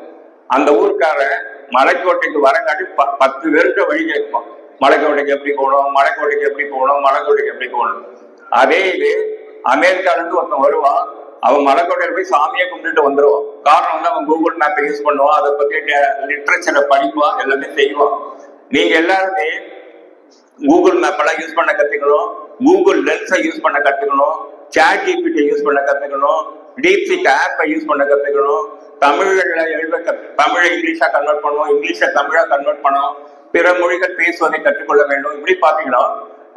அந்த ஊருக்காரன் மலைக்கோட்டைக்கு வரங்காட்டி 10 பேருக்கு வழி கேட்பான். மலைக்கோட்டைக்கு எப்படி போகணும், மலைக்கோட்டைக்கு எப்படி போகணும், மலைக்கோட்டைக்கு எப்படி போகணும். அதே இது அமெரிக்கால இருந்து ஒருத்தன் வருவான், அவன் மலைக்கோட்டையில போய் சாமியை கும்பிட்டுட்டு வந்துடுவான். காரணம் அவன் கூகுள் மேப்பை யூஸ் பண்ணுவான், அதை பத்தி லிட்ரேச்சரை படிப்பான், எல்லாமே செய்வான். நீங்க எல்லாருமே கூகுள் மேப் எல்லாம் யூஸ் பண்ண கத்துக்கணும், கூகுள் லென்ஸை யூஸ் பண்ண கத்துக்கணும், சாட் ஜிபிடி யூஸ் பண்ண கத்துக்கணும், டீப்சீக் ஆப்பை யூஸ் பண்ண கத்துக்கணும், தமிழ்ல எழுத தமிழை இங்கிலீஷா கன்வெர்ட் பண்ணணும், இங்கிலீஷை தமிழா கன்வெர்ட் பண்ணணும், பிற மொழிகள் பேசுவதை கற்றுக்கொள்ள வேண்டும். இப்படி பாத்தீங்கன்னா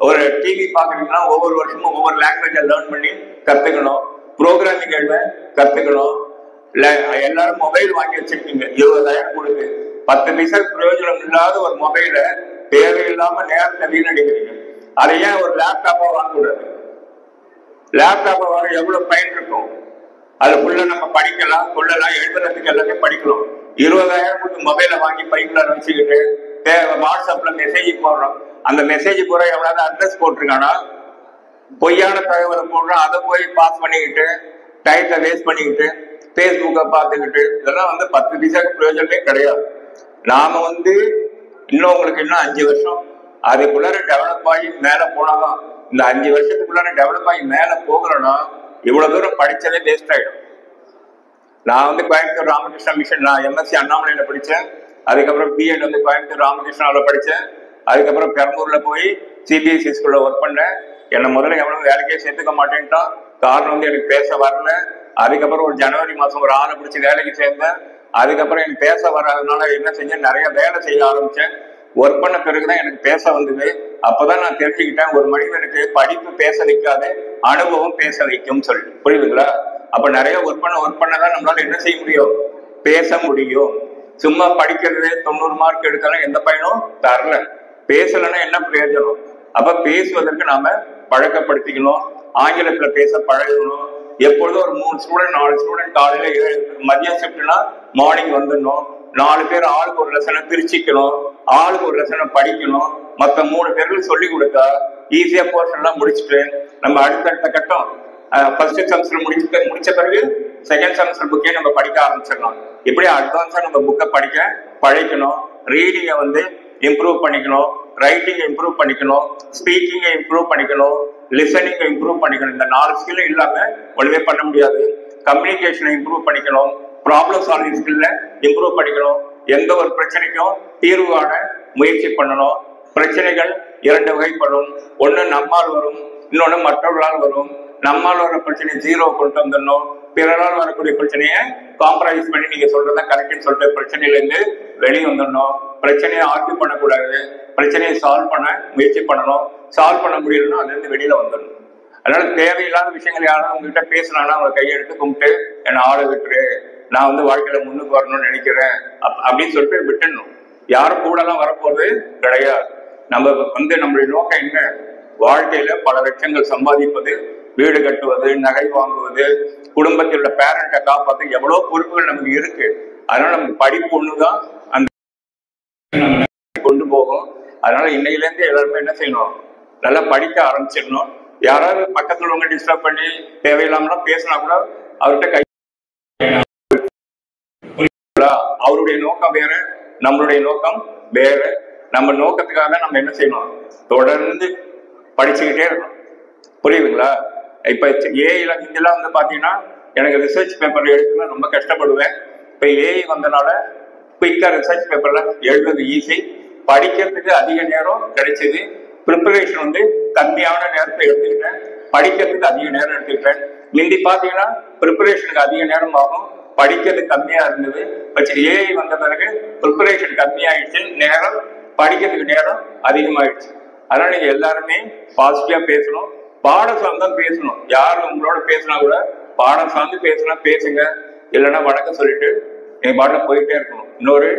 ஒரு டிவி பாக்குறீங்கன்னா ஒவ்வொரு வருஷமும் ஒவ்வொரு லாங்குவேஜை லேர்ன் பண்ணி கத்துக்கணும். ப்ரோக்ராமிங் எழுத கத்துக்கணும். எல்லாரும் மொபைல் வாங்கி வச்சிருக்கீங்க, 20,000 கொடுக்கு 10 பைசா பிரயோஜனம் இல்லாத ஒரு மொபைல தேவையில்லாம நேரத்தை வீணடிக்கிறீங்க. அதை ஏன் ஒரு லேப்டாப்பா வாங்கக்கூடாது? லேப்டாப்பை வாங்க எவ்வளவு பயன் இருக்கும்? அதுக்குள்ள நம்ம படிக்கலாம், கொள்ளலாம், எழுதுறதுக்கு எல்லாமே படிக்கலாம். 20,000 கொடுத்து மொபைலை வாங்கி பைக்குள்ள வச்சுக்கிட்டு வாட்ஸ்அப்ல மெசேஜ் போடுறோம். அந்த மெசேஜ் போற எவ்வளவு அட்ரஸ் போட்டிருக்கானா? பொய்யான தகவலை போடுறோம். அதை போய் பாஸ் பண்ணிக்கிட்டு டைத்தை வேஸ்ட் பண்ணிக்கிட்டு பேஸ்புக்கை பார்த்துக்கிட்டு இதெல்லாம் 10 பைசாக்கு பிரயோஜனமே கிடையாது. நாம இன்னும் உங்களுக்கு இன்னும் 5 வருஷம் அதுக்குள்ளார டெவலப் ஆகி மேல போனாதான். இந்த 5 வருஷத்துக்குள்ளார டெவலப் ஆகி மேல போகலன்னா இவ்வளவு தூரம் படிச்சதே வேஸ்ட் ஆயிடும். நான் கோயம்புத்தூர் ராமகிருஷ்ணா மிஷன், நான் எம்எஸ்சி அண்ணாமலையில படித்தேன். அதுக்கப்புறம் பிஎட் கோயம்புத்தூர் ராமகிருஷ்ணாவில் படித்தேன். அதுக்கப்புறம் பெரம்பூர்ல போய் சிபிஎஸ்சி ஸ்கூல்ல ஒர்க் பண்ணேன். என்னை முதல்ல எவ்வளவு வேலைக்கே சேர்த்துக்க மாட்டேன்ட்டான். காரணம் எனக்கு பேச வரல. அதுக்கப்புறம் ஒரு ஜனவரி மாசம் ஒரு ஆளை பிடிச்சி வேலைக்கு சேர்ந்தேன். அதுக்கப்புறம் எனக்கு பேச வராதனால என்ன செஞ்சேன், நிறைய வேலை செய்ய ஆரம்பிச்சேன். ஒர்க் பண்ண பிறகுதான் எனக்கு பேச வந்தது. அப்பதான் நான் தெரிஞ்சுக்கிட்டேன், ஒரு மனிதனுக்கு படிப்பு பேச வைக்காது, அனுபவம் பேச வைக்கும் சொல்லி. புரியுதுங்களா? அப்ப நிறைய ஒர்க் பண்ணதான் நம்மளால என்ன செய்ய முடியும்? பேச முடியும். சும்மா படிக்கிறது 90 மார்க் எடுக்கலாம் எந்த பயனும் தரல. பேசலன்னா என்ன பிரயோஜனம்? அப்ப பேசுவதற்கு நாம பழக்கப்படுத்திக்கணும். ஆங்கிலத்துல பேச பழகணும். எப்பொழுதும் ஒரு 3 ஸ்டூடெண்ட் 4 ஸ்டூடெண்ட் காலையில மதியம் ஷிஃப்ட்னா மார்னிங் வந்துடணும். 4 பேர் ஆளுக்கு ஒரு லெசனை பிரிச்சுக்கணும், ஆளுக்கு ஒரு லெசனை படிக்கணும். மற்ற 3 பேருக்கு சொல்லி கொடுத்தா ஈஸியா போர்ஷன் எல்லாம் முடிச்சுட்டு நம்ம அடுத்தடுத்த கட்டம் ஃபர்ஸ்ட் செமஸ்டர் முடிச்ச பிறகு செகண்ட் செமஸ்டர் புக்கே நம்ம படிக்க ஆரம்பிச்சிடலாம். இப்படி அட்வான்ஸா நம்ம புக்கை படிக்க பழக்கணும். ரீடிங்கை இம்ப்ரூவ் பண்ணிக்கணும், ரைட்டிங் இம்ப்ரூவ் பண்ணிக்கணும், ஸ்பீக்கிங்கை இம்ப்ரூவ் பண்ணிக்கணும், லிசனிங்கை இம்ப்ரூவ் பண்ணிக்கணும். இந்த 4 ஸ்கில் இல்லாம ஒண்ணுமே பண்ண முடியாது. கம்யூனிகேஷனை இம்ப்ரூவ் பண்ணிக்கணும், ப்ராப்ளம் சால்விங் ஸ்கில்ல இம்ப்ரூவ் பண்ணிக்கணும், எந்த ஒரு பிரச்சனைக்கும் தீர்வு காண முயற்சி பண்ணணும். பிரச்சனைகள் 2 வகைப்படும். ஒண்ணு நம்மால் வரும், இன்னொன்னு மற்றவர்களால் வரும். நம்மால் வர பிரச்சனை 0 கொண்டு வந்துடணும். பிறரால் வரக்கூடிய பிரச்சனையை காம்ப்ரமைஸ் பண்ணி நீங்க சொல்றதா கரெக்ட்னு சொல்லிட்டு பிரச்சனையில இருந்து வெளியே வந்துடணும். பிரச்சனையை ஆர்கியூ பண்ணக்கூடாது, பிரச்சனையை சால்வ் பண்ண முயற்சி பண்ணணும். சால்வ் பண்ண முடியலன்னா அதுல இருந்து வெளியில வந்துடணும். அதனால தேவையில்லாத விஷயங்கள் யாரும் உங்ககிட்ட பேசினாங்கன்னா அவங்க கையெடுத்து கும்பிட்டு என்னை ஆள விட்டுரு, நான் வாழ்க்கையில முன்னுக்கு வரணும்னு நினைக்கிறேன் அப்படின்னு சொல்லிட்டு விட்டுடணும். யாரும் கூட எல்லாம் வரப்போறது கிடையாது. நம்ம நம்மளுடைய நோக்கம் என்ன? வாழ்க்கையில பல லட்சங்கள் சம்பாதிப்பது, வீடு கட்டுவது, நகை வாங்குவது, குடும்பத்தில் உள்ள பேரண்ட்டை காப்பாற்ற எவ்வளவு பொறுப்புகள் நமக்கு இருக்கு. அதனால நமக்கு படிப்பு ஒண்ணுதான் அந்த கொண்டு போகும். அதனால இன்னையில இருந்து எல்லாருமே என்ன செய்யணும்? நல்லா படிக்க ஆரம்பிச்சிடணும். யாராவது பக்கத்துல உள்ளவங்க டிஸ்டர்ப் பண்ணி தேவையில்லாமலாம் பேசினா கூட அவர்கிட்ட கை, அவருடைய நோக்கம் வேற, நம்மளுடைய நோக்கம் வேற. நம்ம நோக்கத்துக்காக நம்ம என்ன செய்யணும்? தொடர்ந்து படிச்சுக்கிட்டே இருக்கணும். புரியுதுங்களா? இப்ப ஏஐல ஹிந்திலாம் பாத்தீங்கன்னா எனக்கு ரிசர்ச் பேப்பர் எழுதுனா ரொம்ப கஷ்டப்படுவேன். இப்ப ஏஐ வந்தனால குயிக்கா ரிசர்ச் பேப்பர்ல எழுதுறது ஈஸி, படிக்கிறதுக்கு அதிக நேரம் கிடைச்சது. ப்ரிப்பரேஷன் கம்மியான நேரத்தை எடுத்துக்கிட்டேன், படிக்கிறதுக்கு அதிக நேரம் எடுத்துக்கிட்டேன். முந்தி பாத்தீங்கன்னா ப்ரிப்பரேஷனுக்கு அதிக நேரம் ஆகும், படிக்கிறது கம்மியா இருந்தது. ஏஐ வந்த பிறகு ப்ரிப்பரேஷன் கம்மியாயிடுச்சு, நேரம் படிக்கிறதுக்கு நேரம் அதிகமாயிடுச்சு. அதனால நீங்க எல்லாருமே பாசிட்டிவா பேசணும், பாடம் சார்ந்தா பேசணும். யாரும் உங்களோட பேசினா கூட பாடம் சார்ந்து பேசினா பேசுங்க, இல்லைன்னா வணக்கம் சொல்லிட்டு நீங்க பாட்டில் போயிட்டே இருக்கணும். இன்னொரு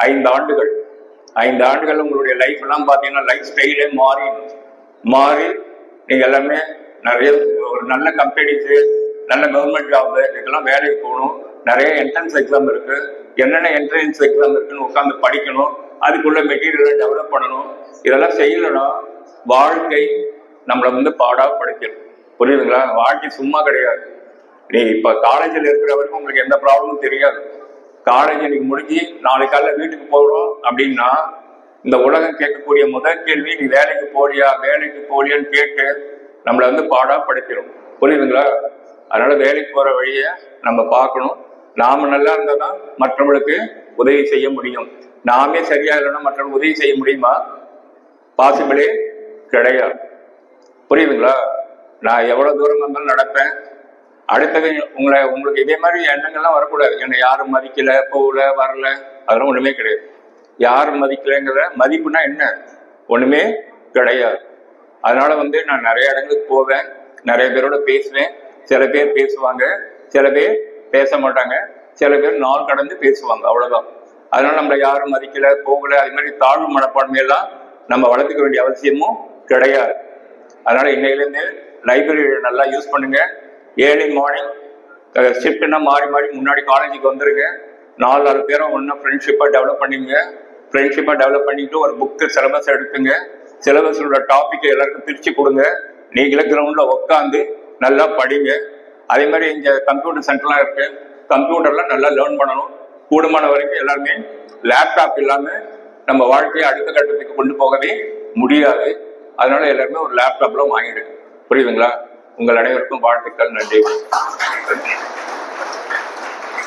5 ஆண்டுகள் உங்களுடைய லைஃப் எல்லாம் பாத்தீங்கன்னா லைஃப் ஸ்டைலே மாறி நீங்க எல்லாமே நிறைய ஒரு நல்ல கம்பெனிஸ், நல்ல கவர்மெண்ட் ஜாப், இதுக்கெல்லாம் வேலைக்கு போகணும். நிறைய என்ட்ரன்ஸ் எக்ஸாம் இருக்கு, என்னென்ன என்ட்ரன்ஸ் எக்ஸாம் இருக்குன்னு உட்காந்து படிக்கணும். அதுக்குள்ள மெட்டீரியலை டெவலப் பண்ணணும். இதெல்லாம் செய்யலன்னா வாழ்க்கை நம்மளை பாடாப்படுத்திடும். புரியுதுங்களா? வாழ்க்கை சும்மா கிடையாது. நீ இப்ப காலேஜில் இருக்கிற வரைக்கும் உங்களுக்கு எந்த ப்ராப்ளமும் தெரியாது. காலேஜ் இன்னைக்கு முடிஞ்சு நாளை காலைல வீட்டுக்கு போகிறோம் அப்படின்னா இந்த உலகம் கேட்கக்கூடிய முதல் கேள்வி நீ வேலைக்கு போலியான்னு கேட்டு நம்மளை பாடாப்படுத்திடும். புரியுதுங்களா? அதனால வேலைக்கு போற வழியை நம்ம பார்க்கணும். நாம நல்லா இருந்தா தான் மற்றவங்களுக்கு உதவி செய்ய முடியும். நாமே சரியா இல்லைன்னா மற்றவங்களுக்கு உதவி செய்ய முடியுமா? பாசிபிளே கிடையாது. புரியுதுங்களா? நான் எவ்வளவு தூரம் வந்தாலும் நடப்பேன். அடுத்தது உங்களுக்கு இதே மாதிரி எண்ணங்கள்லாம் வரக்கூடாது. என்னை யாரும் மதிக்கல, போகல, வரல, அதெல்லாம் ஒண்ணுமே கிடையாது. யாரும் மதிக்கலைங்கிற மதிப்புனா என்ன? ஒண்ணுமே கிடையாது. அதனால நான் நிறைய இடங்களுக்கு போவேன், நிறைய பேரோட பேசுவேன். சில பேர் பேசுவாங்க, சில பேர் பேச மாட்டாங்க, சில பேர் நாள் கடந்து பேசுவாங்க, அவ்வளவுதான். அதனால நம்மளை யாரும் மதிக்கல, போகல, அது மாதிரி தாழ்வு மனப்பான்மையெல்லாம் நம்ம வளர்த்துக்க வேண்டிய அவசியமும் கிடையாது. அதனால இன்னையிலேருந்து லைப்ரரி நல்லா யூஸ் பண்ணுங்க. ஏர்லி மார்னிங் ஷிஃப்ட்னா மாறி முன்னாடி காலேஜுக்கு வந்துருங்க. 4 பேரும் ஒன்றா ஃப்ரெண்ட்ஷிப்பாக டெவலப் பண்ணிங்க. ஃப்ரெண்ட்ஷிப்பாக டெவலப் பண்ணிட்டு ஒரு புக்கு சிலபஸ் எடுத்துங்க. சிலபஸோட டாப்பிக்கை எல்லாருக்கும் பிரித்து கொடுங்க. நீங்களே கிரவுண்டில் உட்காந்து நல்லா படிங்க. அதே மாதிரி இங்கே கம்ப்யூட்டர் சென்டர்லாம் இருக்கு, கம்ப்யூட்டர்லாம் நல்லா லேர்ன் பண்ணணும். கூடுமான வரைக்கும் எல்லாருமே லேப்டாப் இல்லாமல் நம்ம வாழ்க்கையை அடுத்த கட்டத்துக்கு கொண்டு போகவே முடியாது. அதனால எல்லாருமே ஒரு லேப்டாப்லாம் வாங்கிடுங்க. புரியுதுங்களா? உங்கள் அனைவருக்கும் வாழ்த்துக்கள். நன்றி.